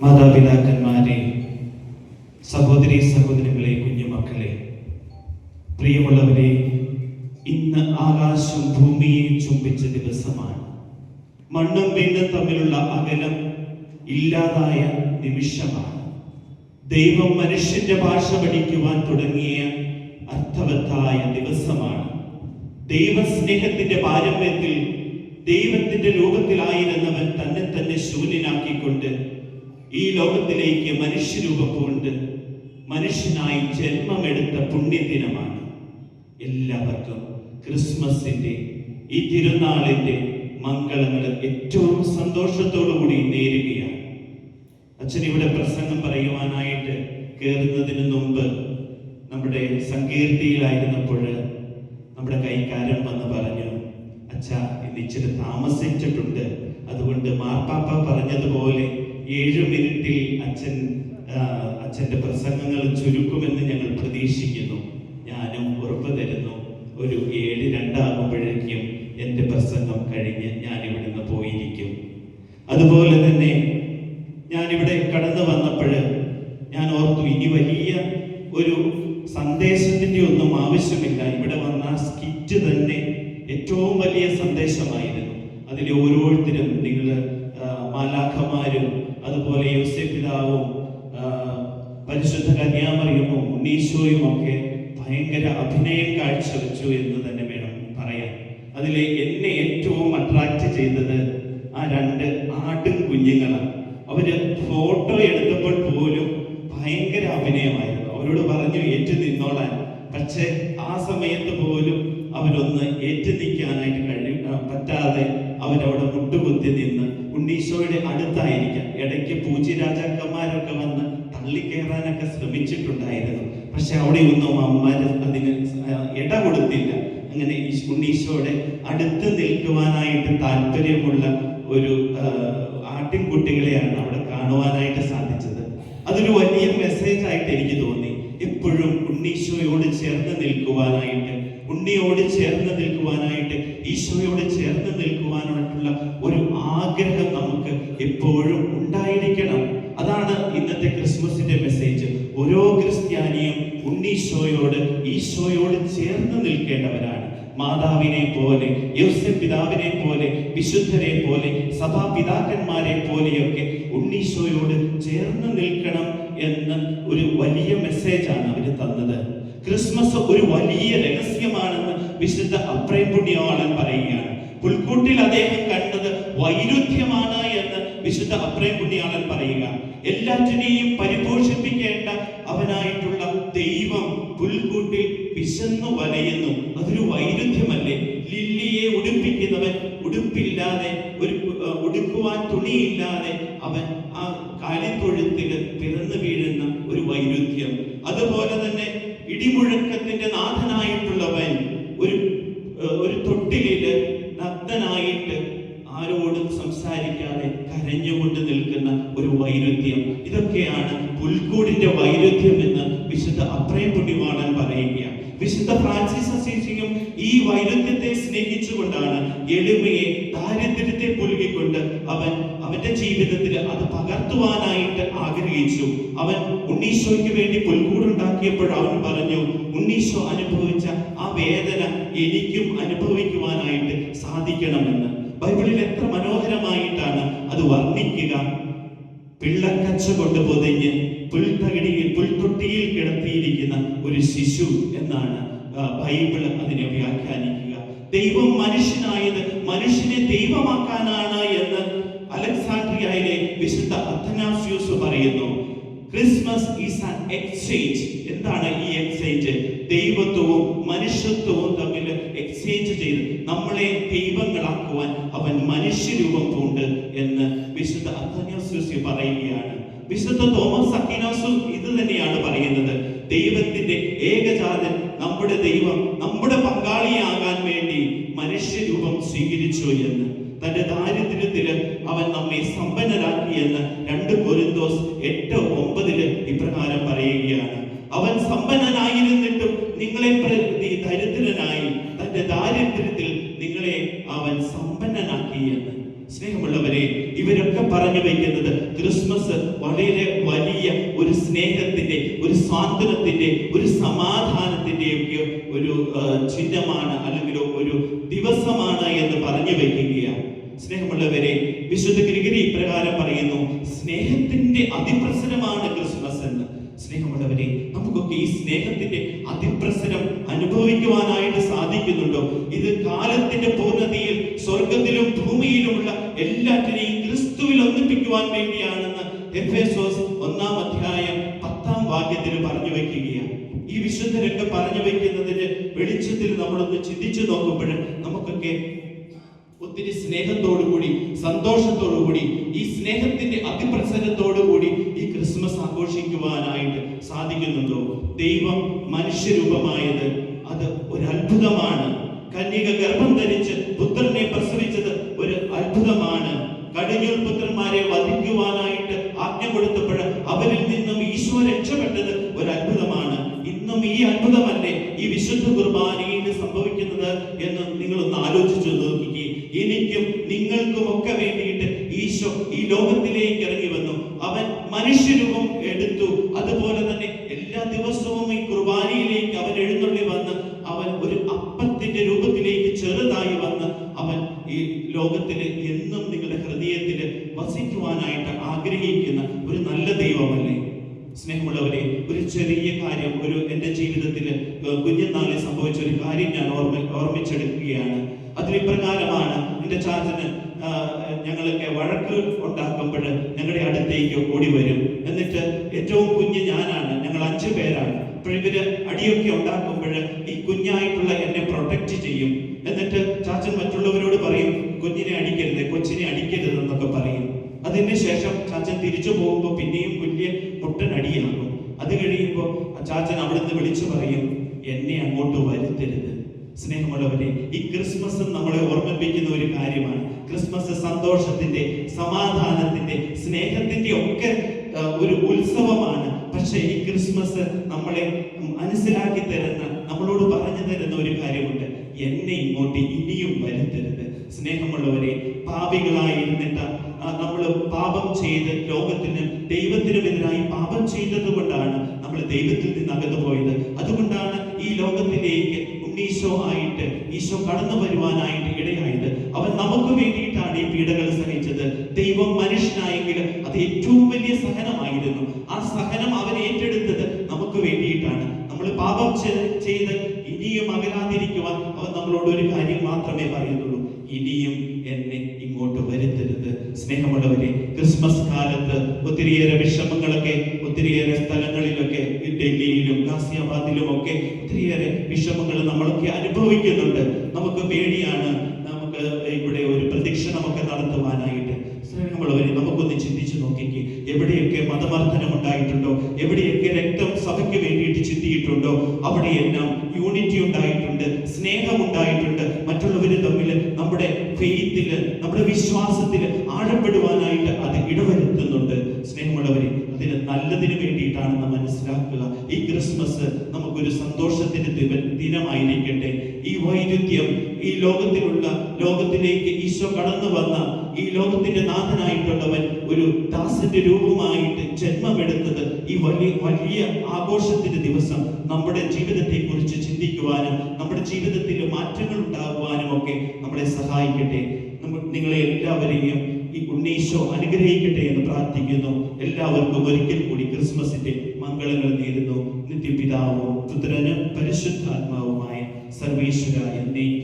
മാതാപിതാക്കന്മാരെ, സഹോദരി സഹോദരങ്ങളെ, കുഞ്ഞുമക്കളെ, പ്രിയമുള്ളവരെ, ഇന്ന് ആകാശം ഭൂമിയെ ചുംബിച്ച ദിവസമാണ്. മണ്ണും വിണ്ണും തമ്മിലുള്ള അകലം ഇല്ലാതായ നിമിഷമാണ്. ദൈവം മനുഷ്യന്റെ ഭാഷ പഠിക്കുവാൻ തുടങ്ങിയ അർത്ഥവത്തായ ദിവസമാണ്. ദൈവസ്നേഹത്തിന്റെ പാരമ്യത്തിൽ ദൈവത്തിന്റെ രൂപത്തിലായിരുന്നവൻ തന്നെ തന്നെ ശൂന്യനാക്കിക്കൊണ്ട് ഈ ലോകത്തിലേക്ക് മനുഷ്യരൂപം കൊണ്ട് മനുഷ്യനായി ജന്മമെടുത്ത പുണ്യദിനമാണ്. എല്ലാവർക്കും ക്രിസ്മസിന്റെ ഈ തിരുനാളിന്റെ മംഗളങ്ങൾ ഏറ്റവും സന്തോഷത്തോടുകൂടി നേരുകയാണ്. അച്ഛൻ ഇവിടെ പ്രസംഗം പറയുവാനായിട്ട് കയറുന്നതിന് മുമ്പ് നമ്മുടെ സങ്കീർത്തിയിലായിരുന്നപ്പോൾ നമ്മുടെ കൈക്കാരൻ വന്ന് പറഞ്ഞു, അച്ഛാ ഇന്ന് ഇച്ചിരി താമസിച്ചിട്ടുണ്ട്, അതുകൊണ്ട് മാർപ്പാപ്പ പറഞ്ഞതുപോലെ 7 മിനിറ്റിൽ അച്ഛൻ്റെ പ്രസംഗങ്ങൾ ചുരുക്കുമെന്ന് ഞങ്ങൾ പ്രതീക്ഷിക്കുന്നു. ഞാനും ഉറപ്പ് തരുന്നു, ഒരു 7:02 ആകുമ്പോഴേക്കും എൻ്റെ പ്രസംഗം കഴിഞ്ഞ് ഞാൻ ഇവിടുന്ന് പോയിരിക്കും. അതുപോലെ തന്നെ ഞാനിവിടെ കടന്നു വന്നപ്പോൾ ഞാൻ ഓർത്തു, ഇനി വലിയ ഒരു സന്ദേശത്തിൻ്റെ ഒന്നും ആവശ്യമില്ല. ഇവിടെ വന്ന സ്കിറ്റ് തന്നെ ഏറ്റവും വലിയ സന്ദേശമായിരുന്നു. അതിൽ ഓരോരുത്തരും, നിങ്ങൾ മാലാഖമാരും അതുപോലെ യോസേപ്പ് പിതാവും പരിശുദ്ധ കന്യാമറിയമും ഉണ്ണീശോയും ഒക്കെ ഭയങ്കര അഭിനയം കാഴ്ചവെച്ചു എന്ന് തന്നെ വേണം പറയാൻ. അതിൽ എന്നെ ഏറ്റവും അട്രാക്ട് ചെയ്തത് ആ 2 ആട്ടും കുഞ്ഞുങ്ങളാണ്. അവര് ഫോട്ടോ എടുത്തപ്പോൾ പോലും ഭയങ്കര അഭിനയമായിരുന്നു. അവരോട് പറഞ്ഞു ഏറ്റു നിന്നോളാൻ, പക്ഷെ ആ സമയത്ത് പോലും അവരൊന്ന് ഏറ്റു നിൽക്കാനായിട്ട് പറ്റാതെ അവരവിടെ മുട്ടുകുത്തി നിന്ന് ഉണ്ണീശോയുടെ അടുത്തായിരിക്കാം. ഇടയ്ക്ക് പൂജ്യരാജാക്കന്മാരൊക്കെ വന്ന് തള്ളിക്കയറാനൊക്കെ ശ്രമിച്ചിട്ടുണ്ടായിരുന്നു. പക്ഷെ അവിടെ ഒന്നും അമ്മമാർ അതിന് ഇട കൊടുത്തില്ല. അങ്ങനെ ഉണ്ണീശോയുടെ അടുത്ത് നിൽക്കുവാനായിട്ട് താല്പര്യമുള്ള ഒരു ആട്ടിൻകുട്ടികളെയാണ് അവിടെ കാണുവാനായിട്ട് സാധിച്ചത്. അതൊരു വലിയ മെസ്സേജ് ആയിട്ട് എനിക്ക് തോന്നി. എപ്പോഴും ഉണ്ണീശോയോട് ചേർന്ന് നിൽക്കുവാനായിട്ട്, ഉണ്ണിയോട് ചേർന്ന് നിൽക്കുവാനായിട്ട്, ഈശോയോട് ചേർന്ന് നിൽക്കുവാനായിട്ടുള്ള ഒരു ആഗ്രഹം നമുക്ക് എപ്പോഴും ഉണ്ടായിരിക്കണം. അതാണ് ഇന്നത്തെ ക്രിസ്മസിന്റെ മെസ്സേജ്. ഓരോ ക്രിസ്ത്യാനിയും ഉണ്ണീശോയോട്, ഈശോയോട് ചേർന്ന് നിൽക്കേണ്ടവരാണ്. മാതാവിനെ പോലെ, യോസേപ്പ് പിതാവിനെ പോലെ, വിശുദ്ധരെ പോലെ, സഭാപിതാക്കന്മാരെ പോലെയൊക്കെ ഉണ്ണീശോയോട് ചേർന്ന് നിൽക്കണം എന്ന ഒരു വലിയ മെസ്സേജാണ് അവർ തന്നത്. ക്രിസ്മസ് ഒരു വലിയ രഹസ്യമാണെന്ന് വിശുദ്ധ അപ്രേം പുണ്യവാളൻ പറയുകയാണ്. പുൽക്കൂട്ടിൽ അദ്ദേഹം കണ്ടത് വൈരുദ്ധ്യമാണ് എന്ന് വിശുദ്ധ അപ്രേം പുണ്യവാളൻ പറയുക. എല്ലാറ്റിനെയും പരിപോഷിപ്പിക്കേണ്ട അവനായിട്ടുള്ള ദൈവം പുൽക്കൂട്ടിൽ വിശന്നു വലയുന്നു. അതൊരു വൈരുദ്ധ്യമല്ലേ? ലില്ലിയെ ഉടുപ്പിക്കുന്നവൻ ഉടുപ്പില്ലാതെ, ഒരു ഉടുക്കുവാൻ തുണിയില്ലാതെ അവൻ ആ കാലിത്തൊഴുത്തിൽ പിറന്നു വീഴുന്ന ഒരു വൈരുദ്ധ്യം. അതുപോലെ തന്നെ ഇടിമുഴക്കത്തിന്റെ നാഥനായിട്ടുള്ളവൻ ഒരു തൊട്ടിലില് നഗ്നനായിട്ട് ആരോടും സംസാരിക്കാതെ കരഞ്ഞുകൊണ്ട് നിൽക്കുന്ന ഒരു വൈരുദ്ധ്യം. ഇതൊക്കെയാണ് പുൽക്കൂടിന്റെ വൈരുദ്ധ്യം എന്ന് വിശുദ്ധ അപ്രേം പുണ്യവാളൻ പറയുകയാണ്. വിശുദ്ധ ഫ്രാൻസിസ് അസീസിയും ഈ വൈരുദ്ധ്യത്തെ സ്നേഹിച്ചുകൊണ്ടാണ് എളിമയെ, ദാരിദ്ര്യത്തെ പുലുകിക്കൊണ്ട് അവന്റെ ജീവിതത്തിൽ അത് പകർത്തുവാനായിട്ട് ആഗ്രഹിച്ചു. അവൻ ഉണ്ണീശോയ്ക്ക് വേണ്ടി പുൽക്കൂടുണ്ടാക്കിയപ്പോൾ അവൻ പറഞ്ഞു, ഉണ്ണീശോ അനുഭവിച്ച ആ വേദന എനിക്കും അനുഭവിക്കുവാനായിട്ട് സാധിക്കണമെന്ന്. ബൈബിളിൽ എത്ര മനോഹരമായിട്ടാണ് അത് വർണ്ണിക്കുക. പിള്ളക്കച്ച കൊണ്ട് പൊതിഞ്ഞ് പുൽത്തൊട്ടിയിൽ കിടത്തിയിരിക്കുന്ന ഒരു ശിശു എന്നാണ് ബൈബിൾ അതിനെ വ്യാഖ്യാനിക്കുക. ദൈവം മനുഷ്യനായത് മനുഷ്യനെ ദൈവമാക്കാനാണ് എന്ന് അലക്സാണ്ട്രിയയിലെ വിശുദ്ധ അത്തനാസ്യൂസ് പറയുന്നു. Christmas is an exchange. എന്താണ് ഈ എക്സ്ചേഞ്ച്? ദൈവത്വവും മനുഷ്യത്വവും തമ്മിൽ എക്സ്ചേഞ്ച് ചെയ്ത് നമ്മളെ ദൈവങ്ങളാക്കുവാൻ അവൻ മനുഷ്യരൂപം പൂണ്ട് എന്ന് വിശുദ്ധ അത്തനാസ്യൂസ് പറയുകയാണ്. വിശുദ്ധ തോമസ് അക്വീനാസും ഇത് തന്നെയാണ് പറയുന്നത്. ദൈവത്തിന്റെ ഏകജാതൻ, നമ്മുടെ ദൈവം നമ്മുടെ പങ്കാളിയാകാൻ വേണ്ടി മനുഷ്യരൂപം സ്വീകരിച്ചു എന്ന്. തന്റെ ദാരിദ്ര്യത്തില് അവൻ നമ്മെ സമ്പന്നരാക്കിയെന്ന് 2 കൊരിന്തോസ് 8:9 ഇപ്രകാരം പറയുകയാണ്. അവൻ സമ്പന്നനായിരുന്നിട്ടും നിങ്ങളെ പ്രതി ദരിദ്രനായി, തന്റെ ദാരിദ്ര്യത്തിൽ നിങ്ങളെ അവൻ സമ്പന്നനാക്കി എന്ന്. സ്നേഹമുള്ളവരെ, ഇവരൊക്കെ പറഞ്ഞു വയ്ക്കുന്നത് ക്രിസ്മസ് വളരെ വലിയ ഒരു സ്നേഹത്തിന്റെ, ഒരു സാന്ത്വനത്തിന്റെ, ഒരു സമാധാനത്തിന്റെ ഒക്കെ ഒരു ചിഹ്നമാണ്, അല്ലെങ്കിൽ ഒരു ദിവസമാണ് എന്ന് പറഞ്ഞു വയ്ക്കുകയാണ്. സ്നേഹമുള്ളവരെ, വിശുദ്ധ ഗ്രിഗറി ഇപ്രകാരം പറയുന്നു, സ്നേഹത്തിന്റെ അതിപ്രസരമാണ് ക്രിസ്മസ് എന്ന്. സ്നേഹമുള്ളവരെ, നമുക്കൊക്കെ ഈ സ്നേഹത്തിന്റെ അതിപ്രസരം അനുഭവിക്കുവാനായിട്ട് സാധിക്കുന്നുണ്ടോ? ഇത് കാലത്തിന്റെ പൂർണ്ണതയിൽ സ്വർഗത്തിലും ഭൂമിയിലുമുള്ള എല്ലാറ്റിനെയും ക്രിസ്തുവിൽ ഒന്നിപ്പിക്കുവാൻ വേണ്ടിയാണെന്ന് എഫേസോസ് 1-ാം അധ്യായം 10-ാം വാക്യത്തിൽ പറഞ്ഞു വയ്ക്കുകയാണ്. ഈ വിശുദ്ധരൊക്കെ പറഞ്ഞു വയ്ക്കുന്നതിന്റെ വെളിച്ചത്തിൽ നമ്മളൊന്ന് ചിന്തിച്ചു നോക്കുമ്പോൾ നമുക്കൊക്കെ ഒത്തിരി സ്നേഹത്തോടുകൂടി, സന്തോഷത്തോടുകൂടി, ഈ സ്നേഹത്തിന്റെ അതിപ്രസരത്തോടുകൂടി ഈ ക്രിസ്മസ് ആഘോഷിക്കുവാനായിട്ട് സാധിക്കുന്നുണ്ടോ? ദൈവം മനുഷ്യരൂപമായത് അത് ഒരു അത്ഭുതമാണ്. കന്യക ഗർഭം ധരിച്ച് പുത്രനെ പ്രസവിച്ചത് ഒരു അത്ഭുതമാണ്. കടിഞ്ഞൂൽ പുത്രന്മാരെ വധിക്കുവാനായിട്ട് ആജ്ഞ കൊടുത്തപ്പോൾ അവരിൽ നിന്നും ഈശോ രക്ഷപ്പെട്ടത് ഒരു അത്ഭുതമാണ്. ഇന്നും ഈ അത്ഭുതമല്ലേ ഈ വിശുദ്ധ കുർബാനയിൽ സംഭവിക്കുന്നത് എന്ന് നിങ്ങളൊന്ന് ആലോചിച്ചു നോക്കിക്കേ. എനിക്കും നിങ്ങൾക്കും ഒക്കെ വേണ്ടിയിട്ട് ഈശോ ഈ ലോകത്തിലേക്ക് ഇറങ്ങി വന്നു. അവൻ മനുഷ്യരൂപം എടുത്തു. അതുപോലെ തന്നെ എല്ലാ ദിവസവും ഈ കുർബാനയിലേക്ക് അവൻ എഴുന്നള്ളി വന്ന് അവൻ ഒരു അപ്പത്തിന്റെ രൂപത്തിലേക്ക് ചെറുതായി വന്ന് അവൻ ഈ ലോകത്തിൽ എന്നും നിങ്ങളുടെ ഹൃദയത്തിൽ വസിക്കുവാനായിട്ട് ആഗ്രഹിക്കുന്ന ഒരു നല്ല ദൈവമല്ലേ? സ്നേഹമുള്ളവരെ, ഒരു ചെറിയ കാര്യം, എൻ്റെ ജീവിതത്തിൽ കുഞ്ഞുനാളിൽ സംഭവിച്ച ഒരു കാര്യം ഞാൻ ഓർമ്മിച്ചെടുക്കുകയാണ്. അതിനിപ്രകാരമാണ്. എൻ്റെ ചാച്ചന് ഞങ്ങളൊക്കെ വഴക്ക് ഉണ്ടാക്കുമ്പോൾ ഞങ്ങളുടെ അടുത്തേക്ക് ഓടി വരും. എന്നിട്ട് ഏറ്റവും കുഞ്ഞ് ഞാനാണ്, ഞങ്ങൾ 5 പേരാണ്. അപ്പോൾ ഇവര് അടിയൊക്കെ ഉണ്ടാക്കുമ്പോൾ ഈ കുഞ്ഞായിട്ടുള്ള എന്നെ പ്രൊട്ടക്ട് ചെയ്യും. എന്നിട്ട് ചാച്ചൻ മറ്റുള്ളവരോട് പറയും, കുഞ്ഞിനെ അടിക്കരുത്, കൊച്ചിനെ അടിക്കരുത് എന്നൊക്കെ പറയും. അതിന് ശേഷം ചാച്ചൻ തിരിച്ചു പോകുമ്പോൾ പിന്നെയും വലിയ മുട്ടൻ അടിയാകും. അത് കഴിയുമ്പോൾ ചാച്ചൻ അവിടുന്ന് വിളിച്ചു പറയും, എന്നെ അങ്ങോട്ട് വരുത്തരുത്. സ്നേഹമുള്ളവരെ, ഈ ക്രിസ്മസ് നമ്മളെ ഓർമ്മിപ്പിക്കുന്ന ഒരു കാര്യമാണ്. ക്രിസ്മസ് സന്തോഷത്തിന്റെ, സമാധാനത്തിന്റെ, സ്നേഹത്തിന്റെ ഒക്കെ ഒരു ഉത്സവമാണ്. പക്ഷെ ഈ ക്രിസ്മസ് നമ്മളെ മനസ്സിലാക്കി തരുന്ന, നമ്മളോട് പറഞ്ഞു തരുന്ന ഒരു കാര്യമുണ്ട്, എന്നെ ഇങ്ങോട്ട് ഇനിയും വരുത്തരുത്. സ്നേഹമുള്ളവരെ, പാപികളായിരുന്നിട്ട് നമ്മൾ പാപം ചെയ്ത് ലോകത്തിന് ദൈവത്തിനുമെതിരായി പാപം ചെയ്തത് കൊണ്ടാണ് നമ്മൾ ദൈവത്തിൽ നിന്ന് അകന്നു പോയത്. അതുകൊണ്ടാണ് ഈ ലോകത്തിലേക്ക് ഈശോ ആയിട്ട് ഈശോ കടന്നു വരുവാനായിട്ട് ഇടയായത്. അവൻ നമുക്ക് വേണ്ടിയിട്ടാണ് ഈ പീഡകൾ സഹിച്ചത്. ദൈവം മനുഷ്യനായെങ്കിൽ അത് ഏറ്റവും വലിയ സഹനമായിരുന്നു. ആ സഹനം അവൻ ഏറ്റെടുത്തത് നമുക്ക് വേണ്ടിയിട്ടാണ്. നമ്മൾ പാപം ചെയ്ത് ഇനിയും അകലാതിരിക്കുവാൻ അവൻ നമ്മളോട് ഒരു കാര്യം മാത്രമേ പറയുന്നുള്ളൂ, ഇനിയും എന്നെ ഇങ്ങോട്ട് വരുത്തരുത്. സ്നേഹമുള്ളവരെ, ക്രിസ്മസ് കാലത്ത് ഒത്തിരിയേറെ വിഷമങ്ങളൊക്കെ ഒത്തിരിയേറെ സ്ഥലങ്ങളിലൊക്കെ, ഡൽഹിയിലും ഗാസിയാബാദിലും ഒക്കെ ഒത്തിരിയേറെ വിഷമങ്ങൾ നമ്മളൊക്കെ അനുഭവിക്കുന്നുണ്ട്. നമുക്ക് പേടിയാണ് നമുക്ക് ഇവിടെ ഒരു പ്രദക്ഷിണമൊക്കെ നടത്തുവാനായിട്ട്. സ്നേഹമുള്ളവരെ, നമുക്കൊന്ന് ചിന്തിച്ചു നോക്കിക്കേ. എവിടെയൊക്കെ മതമർദ്ദനം ഉണ്ടായിട്ടുണ്ടോ, എവിടെയൊക്കെ രക്തം സഭയ്ക്ക് വേണ്ടിയിട്ട് ചിന്തിയിട്ടുണ്ടോ, അവിടെയെല്ലാം യൂണിറ്റി ഉണ്ടായിട്ടുണ്ട്, സ്നേഹം ഉണ്ടായിട്ടുണ്ട്. മറ്റുള്ളവർ തമ്മിൽ നമ്മുടെ ഫെയ്ത്തിൽ, നമ്മുടെ വിശ്വാസത്തിൽ ആഴപ്പെടുവാനായിട്ട് അത് ഇടവരുത്തുന്നുണ്ട്. സ്നേഹമുള്ളവരെ, അതിന് നല്ലതിന് വേണ്ടിയിട്ടാണെന്ന് മനസ്സിലാക്കുക. ഈ ക്രിസ്മസ് നമുക്കൊരു സന്തോഷത്തിന്റെ ദിനമായിരിക്കട്ടെ. ഈ വൈരുദ്ധ്യം, ഈ ലോകത്തിലേക്ക് ഈശോ കടന്നു വന്ന ഈ ലോകത്തിന്റെ നാഥനായിട്ടുള്ളവൻ ഒരു ദാസന്റെ രൂപമായിട്ട് ജന്മമെടുത്തത് ഈ വലിയ ആഘോഷത്തിന്റെ ദിവസം നമ്മുടെ ജീവിതത്തെ കുറിച്ച് ചിന്തിക്കുവാനും നമ്മുടെ ജീവിതത്തിൽ മാറ്റങ്ങൾ ഉണ്ടാകുവാനും ഒക്കെ നമ്മളെ സഹായിക്കട്ടെ. നിങ്ങളെ എല്ലാവരെയും ഈ ഉണ്ണീശോ അനുഗ്രഹിക്കട്ടെ എന്ന് പ്രാർത്ഥിക്കുന്നു. എല്ലാവർക്കും ഒരിക്കൽ കൂടി ക്രിസ്മസിന്റെ മംഗളങ്ങൾ നേരുന്നു. നിത്യപിതാവും പുത്രനും പരിശുദ്ധാത്മാവുമായ സർവേശ്വര എന്നേക്കും